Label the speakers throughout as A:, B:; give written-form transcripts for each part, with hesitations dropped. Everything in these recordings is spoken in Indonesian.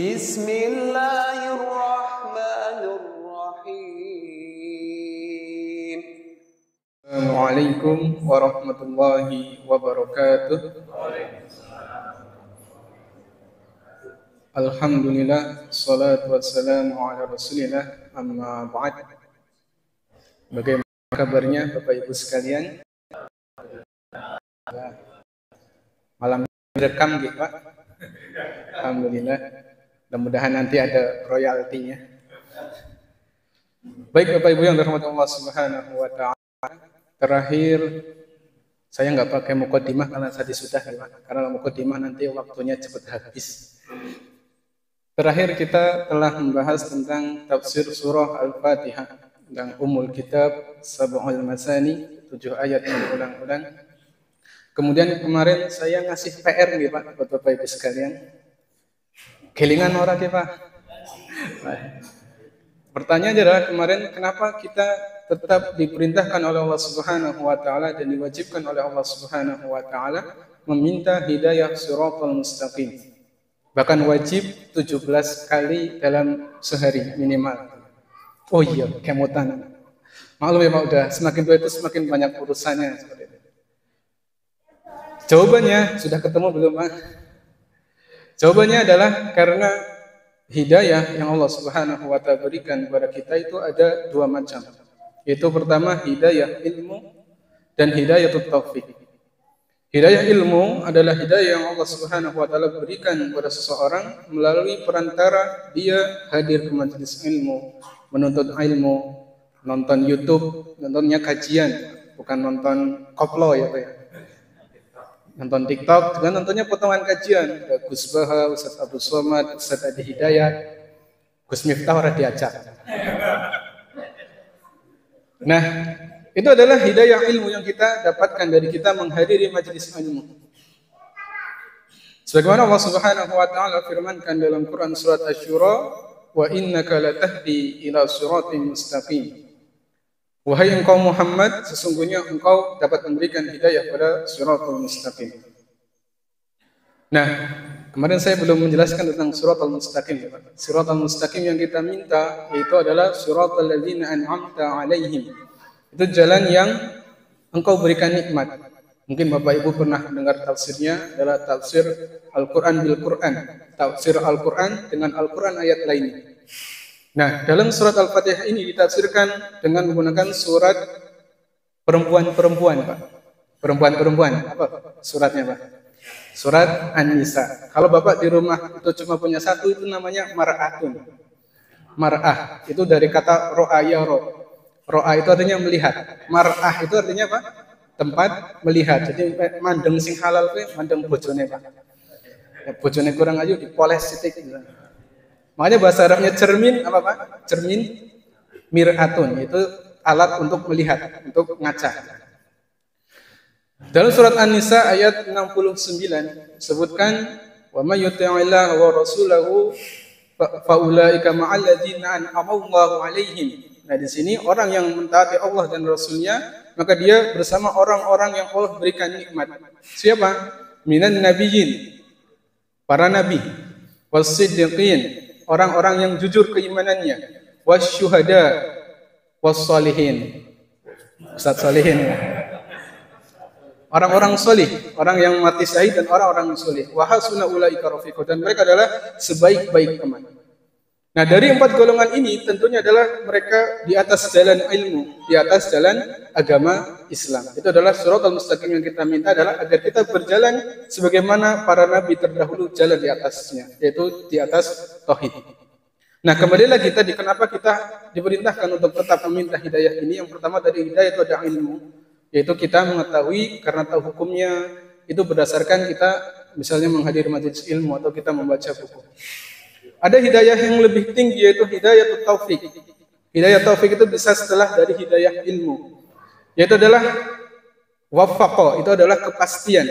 A: Bismillahirrahmanirrahim.
B: Assalamualaikum warahmatullahi wabarakatuh. Alhamdulillah, salatu wassalamu ala rasulillah, amma ba'd. Bagaimana kabarnya Bapak Ibu sekalian? Malam direkam gitu Pak. Alhamdulillah. Mudah-mudahan nanti ada royaltinya. Baik Bapak Ibu yang dirahmati Allah Subhanahu wa taala. Terakhir saya nggak pakai mukadimah karena tadi sudah ya Pak. Karena mukadimah nanti waktunya cepat habis. Terakhir kita telah membahas tentang tafsir surah Al-Fatihah dan umul kitab Sab'ul Masani, 7 ayat yang berulang-ulang. Kemudian kemarin saya ngasih PR nih Pak buat Bapak Ibu sekalian. Kelingan orang ya Pak. Pertanyaan adalah kemarin kenapa kita tetap diperintahkan oleh Allah Subhanahu wa taala dan diwajibkan oleh Allah Subhanahu wa taala meminta hidayah shiratal mustaqim. Bahkan wajib 17 kali dalam sehari minimal. Oh iya, kemutan. Maklum ya Pak, udah semakin tua itu semakin banyak urusannya. Jawabannya sudah ketemu belum Pak? Jawabannya adalah karena hidayah yang Allah Subhanahu wa taala berikan kepada kita itu ada dua macam. Yaitu pertama hidayah ilmu dan hidayah taufik. Hidayah ilmu adalah hidayah yang Allah Subhanahu wa taala berikan kepada seseorang melalui perantara dia hadir ke majelis ilmu, menuntut ilmu, nonton YouTube, nontonnya kajian, bukan nonton koplo ya Pak ya. Nonton TikTok juga nontonnya potongan kajian. Ada Gus Baha, Ustaz Abdul Somad, Ustaz Adi Hidayat, Gus Miftah orang diajak. Nah, itu adalah hidayah ilmu yang kita dapatkan dari kita menghadiri majelis ilmu. Sebagaimana Allah Subhanahu wa taala firmankan dalam Quran surat Asy-Syura, "Wa innaka latahdi ila shiratin mustaqim." Wahai engkau Muhammad, sesungguhnya engkau dapat memberikan hidayah pada shiratal mustaqim. Nah, kemarin saya belum menjelaskan tentang shiratal mustaqim. Shiratal mustaqim yang kita minta yaitu adalah shiratal ladzina an'amta 'alaihim. Itu jalan yang engkau berikan nikmat. Mungkin Bapak Ibu pernah dengar tafsirnya adalah tafsir Al-Quran bil Quran. Tafsir Al-Quran dengan Al-Quran ayat lainnya. Nah, dalam surat Al-Fatihah ini ditafsirkan dengan menggunakan surat perempuan-perempuan Pak. Perempuan-perempuan. Apa suratnya Pak? Surat An-Nisa. Kalau Bapak di rumah itu cuma punya satu, itu namanya mar'atun. Mar'ah. Itu dari kata ro'aya ro'. Ro'a itu artinya melihat. Mar'ah itu artinya apa? Tempat melihat. Jadi mandeng sing halal itu mandeng bojone Pak. Ya, bojone kurang aja dipoles sitik. Makanya bahasa Arabnya cermin apa Pak? Cermin mir'atun. Itu alat untuk melihat, untuk ngaca. Dalam surat An-Nisa ayat 69 sebutkan wa may yuti'illah wa rasulahu fa ulaika ma'al ladzina an'ama Allahu 'alaihim. Nah di sini orang yang mentaati Allah dan Rasulnya maka dia bersama orang-orang yang Allah berikan nikmat. Siapa? Minan nabiyyin, para nabi, was-siddiqin, orang-orang yang jujur keimanannya, wasyuhada, was-salihin. Ustaz salihin. Orang-orang solih, orang yang mati syahid dan orang-orang solih. Wa hasuna ulaika rafiqa, dan mereka adalah sebaik-baik teman. Nah dari 4 golongan ini tentunya adalah mereka di atas jalan ilmu, di atas jalan agama Islam. Itu adalah shiratal mustaqim yang kita minta adalah agar kita berjalan sebagaimana para nabi terdahulu jalan di atasnya, yaitu di atas tauhid. Nah kembalilah kita di kenapa kita diperintahkan untuk tetap meminta hidayah ini. Yang pertama dari hidayah itu ada ilmu, yaitu kita mengetahui karena tahu hukumnya itu berdasarkan kita misalnya menghadiri majelis ilmu atau kita membaca buku. Ada hidayah yang lebih tinggi yaitu hidayah taufik. Hidayah taufik itu bisa setelah dari hidayah ilmu. Yaitu adalah wafaqah, itu adalah kepastian.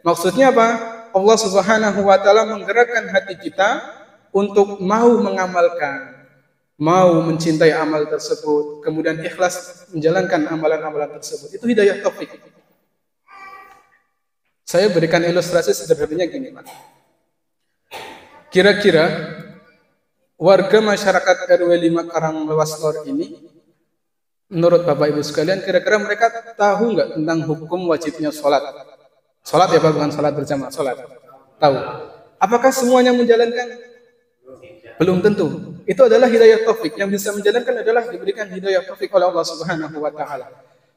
B: Maksudnya apa? Allah Subhanahu wa taala menggerakkan hati kita untuk mau mengamalkan, mau mencintai amal tersebut, kemudian ikhlas menjalankan amalan-amalan tersebut. Itu hidayah taufik. Saya berikan ilustrasi sederhananya gini, Pak. Kira-kira warga masyarakat RW 5 Karanglewas Lor ini, menurut Bapak Ibu sekalian, kira-kira mereka tahu nggak tentang hukum wajibnya sholat? Sholat ya Pak, bukan sholat berjamaah, sholat. Tahu. Apakah semuanya menjalankan? Belum tentu. Itu adalah hidayah taufik. Yang bisa menjalankan adalah diberikan hidayah taufik oleh Allah Subhanahu wa taala.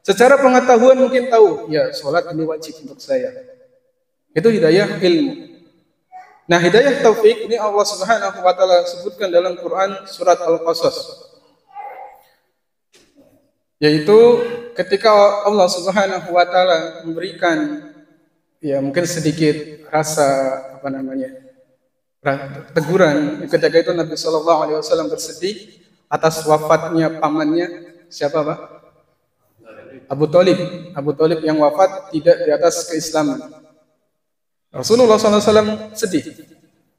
B: Secara pengetahuan mungkin tahu, ya sholat ini wajib untuk saya. Itu hidayah ilmu. Nah, hidayah taufik ini Allah Subhanahu wa taala sebutkan dalam Quran surat Al-Qasas. Yaitu ketika Allah Subhanahu wa taala memberikan ya mungkin sedikit rasa teguran, ketika itu Nabi Shallallahu alaihi wasallam bersedih atas wafatnya pamannya siapa, Pak? Abu Thalib. Abu Thalib yang wafat tidak di atas keislaman. Rasulullah SAW sedih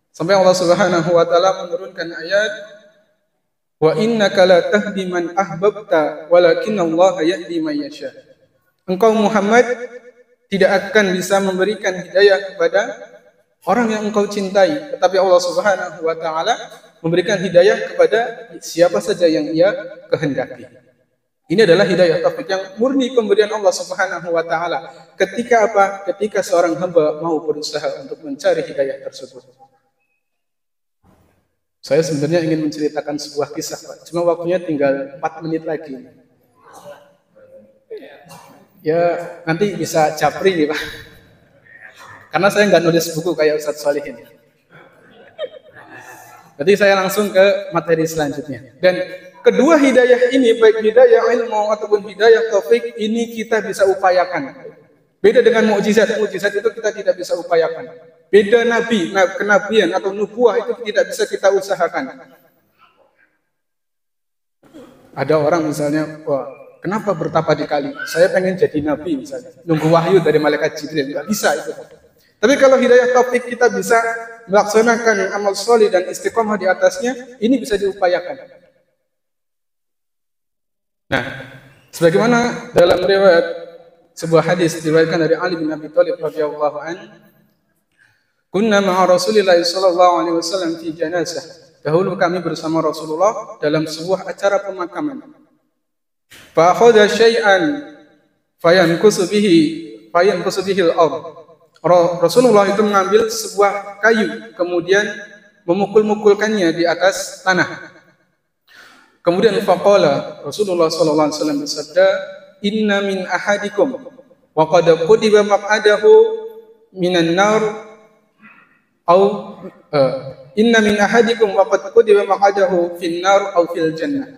B: sampai Allah Subhanahu wa taala menurunkan ayat wa innaka la tahdi man ahbabta walakinallaha yahdi man yasha. Engkau Muhammad tidak akan bisa memberikan hidayah kepada orang yang engkau cintai, tetapi Allah Subhanahu wa taala memberikan hidayah kepada siapa saja yang Ia kehendaki. Ini adalah hidayah taufik yang murni pemberian Allah Subhanahu wa taala. Ketika apa? Ketika seorang hamba mau berusaha untuk mencari hidayah tersebut. Saya sebenarnya ingin menceritakan sebuah kisah, Pak. Cuma waktunya tinggal 4 menit lagi. Ya, nanti bisa japri nih, Pak. Karena saya nggak nulis buku kayak Ustadz Sholihin. Jadi saya langsung ke materi selanjutnya. Dan kedua hidayah ini, baik hidayah ilmu ataupun hidayah taufik, ini kita bisa upayakan. Beda dengan mukjizat. Mukjizat itu kita tidak bisa upayakan. Beda nabi, kenabian atau nubuah itu tidak bisa kita usahakan. Ada orang misalnya, wah, kenapa bertapa di kali? Saya pengen jadi nabi misalnya. Nunggu wahyu dari malaikat Jibril. Nggak bisa itu. Tapi kalau hidayah taufik kita bisa melaksanakan amal soleh dan istiqomah di atasnya, ini bisa diupayakan. Nah, sebagaimana dalam riwayat sebuah hadis diriwayatkan dari Ali bin Abi Thalib radhiyallahu anhu, kunna ma'a Rasulillah sallallahu alaihi wasallam fi janazah. Dahulu kami bersama Rasulullah dalam sebuah acara pemakaman. Fa akhadha syai'an fayankusu bihi al-ardh. Rasulullah itu mengambil sebuah kayu kemudian memukul-mukulkannya di atas tanah. Kemudian faqala Rasulullah sallallahu alaihi wasallam bersabda, "Inna min ahadikum wa qad qudiba maq'adahu minan nar au inna min ahadikum wa qad qudiba maq'adahu fin nar au fil jannah."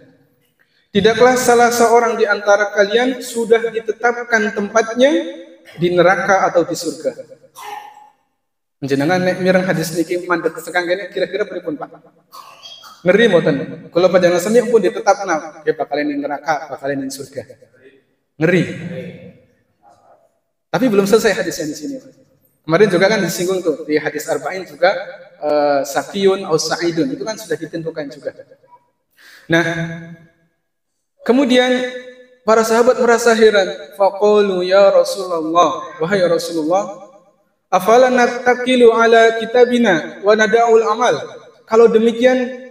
B: Tidaklah salah seorang di antara kalian sudah ditetapkan tempatnya di neraka atau di surga. Jenengan nek mireng hadis niki mandeg sekang kene kira-kira pripun, Pak? Ngeri mboten? Kula panjenengan sami pun ditetapna ke bakalan ning neraka, bakalan ning surga. Ngeri. Tapi belum selesai hadisnya di sini. Kemarin juga kan disinggung tuh di hadis arba'in juga safiyun au sa'idun itu kan sudah ditentukan juga. Nah, kemudian para sahabat merasa heran. Faqalu ya Rasulullah, wahai Rasulullah, afala nattakilu ala kitabina wa nada'ul amal. Kalau demikian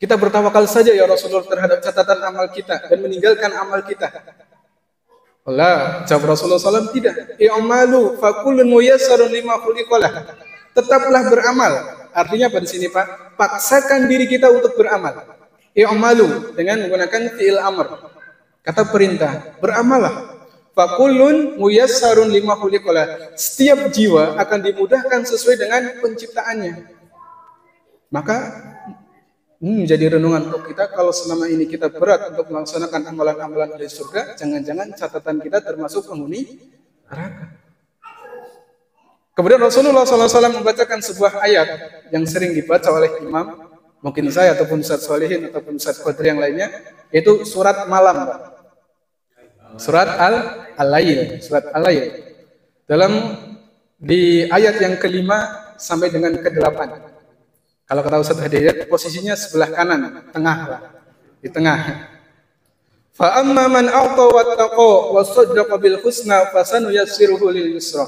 B: kita bertawakal saja ya Rasulullah terhadap catatan amal kita dan meninggalkan amal kita. Allah, jawab Rasulullah SAW, tidak. I'malu fakullun muyassarun lima khuliqalah. Tetaplah beramal. Artinya apa di sini, Pak? Paksakan diri kita untuk beramal. I'malu dengan menggunakan fi'il amr. Kata perintah, beramalah. Fakullun muyassarun lima khuliqalah. Setiap jiwa akan dimudahkan sesuai dengan penciptaannya. Maka ini menjadi renungan untuk kita. Kalau selama ini kita berat untuk melaksanakan amalan-amalan dari surga, jangan-jangan catatan kita termasuk penghuni neraka. Kemudian Rasulullah SAW membacakan sebuah ayat yang sering dibaca oleh imam, mungkin saya ataupun Ustadz Sholihin ataupun Ustadz Qadri yang lainnya, yaitu surat malam, surat Al-Lail, surat Al-Lail. Dalam di ayat yang kelima sampai dengan ke-8. Kalau kata Ustadz Hidayat, posisinya sebelah kanan, tengah lah, di tengah. Fa amma man a'ta wattaqa wa saddaqa bil husna fasanuyassiruhu lil yusra.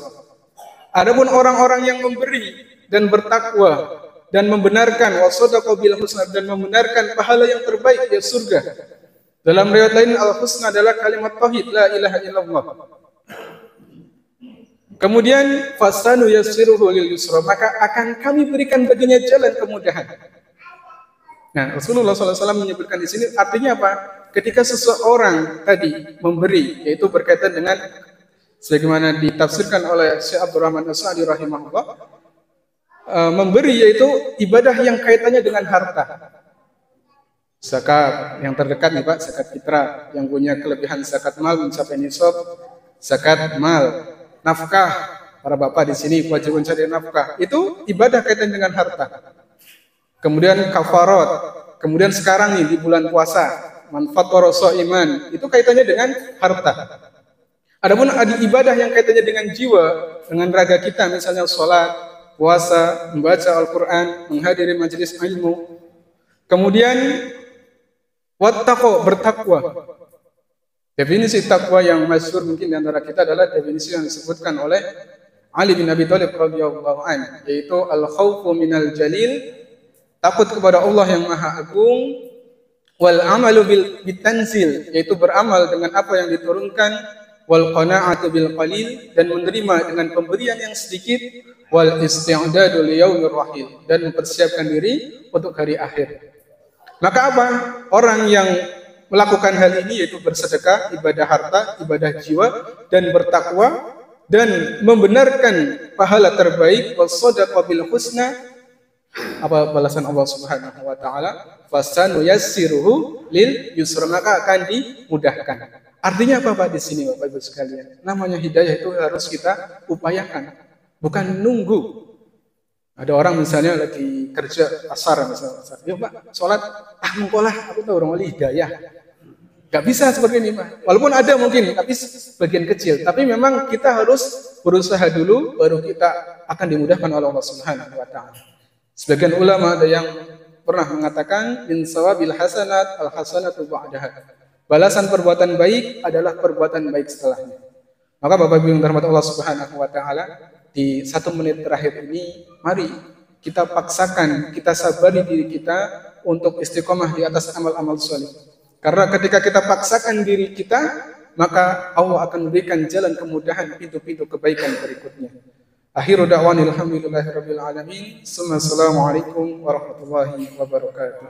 B: Adapun orang-orang yang memberi dan bertakwa dan membenarkan wasadaqa bil husna dan membenarkan pahala yang terbaik yaitu surga. Dalam riwayat lain al-husna adalah kalimat tauhid la ilaha illallah. Kemudian fasanu yassiruhu lil yusra, maka akan kami berikan baginya jalan kemudahan. Nah, Rasulullah SAW menyebutkan di sini artinya apa? Ketika seseorang tadi memberi, yaitu berkaitan dengan sebagaimana ditafsirkan oleh Syekh Abdurrahman As-Sa'di rahimahullah, memberi yaitu ibadah yang kaitannya dengan harta. Zakat yang terdekat nih Pak, zakat fitrah yang punya kelebihan zakat mal mencapai nisab, zakat mal, nafkah para bapak di sini wajib mencari nafkah, itu ibadah kaitan dengan harta. Kemudian kafarat, kemudian sekarang nih di bulan puasa, manfaat iman, itu kaitannya dengan harta. Adapun ada ibadah yang kaitannya dengan jiwa, dengan raga kita, misalnya sholat, puasa, membaca Al-Quran, menghadiri majelis ilmu. Kemudian wattaqo, bertakwa. Definisi takwa yang masyhur mungkin di antara kita adalah definisi yang disebutkan oleh Ali bin Abi Thalib radhiyallahu anhu, yaitu al-khaufu minal jalil, takut kepada Allah yang Maha Agung, wal amalu bitanzil, yaitu beramal dengan apa yang diturunkan, wal qana'atu bil qalil, dan menerima dengan pemberian yang sedikit, wal isti'dadu liyaumir rahil, dan mempersiapkan diri untuk hari akhir. Maka apa? Orang yang melakukan hal ini yaitu bersedekah, ibadah harta, ibadah jiwa, dan bertakwa, dan membenarkan pahala terbaik, wasadaqa bil husna, apa balasan Allah Subhanahu wa taala, fasanu yassiruhu lil yusra, maka akan dimudahkan. Artinya apa Pak di sini Bapak Ibu sekalian? Namanya hidayah itu harus kita upayakan, bukan nunggu. Ada orang misalnya lagi kerja asar misalnya, yuk Pak sholat, mengkolah, aku tahu orang wali hidayah. Gak bisa seperti ini Pak. Walaupun ada mungkin, tapi sebagian kecil. Tapi memang kita harus berusaha dulu, baru kita akan dimudahkan oleh Allah Subhanahu wa taala. Sebagian ulama ada yang pernah mengatakan min sawabil hasanat al hasanatu ba'daha. Balasan perbuatan baik adalah perbuatan baik setelahnya. Maka Bapak Ibu yang dirahmati Allah Subhanahu wa taala, di 1 menit terakhir ini mari kita paksakan, kita sabari diri kita untuk istiqomah di atas amal-amal saleh. Karena ketika kita paksakan diri kita, maka Allah akan memberikan jalan kemudahan, pintu-pintu kebaikan berikutnya. Akhiru da'wani alhamdulillahi rabbil alamin. Assalamualaikum warahmatullahi wabarakatuh.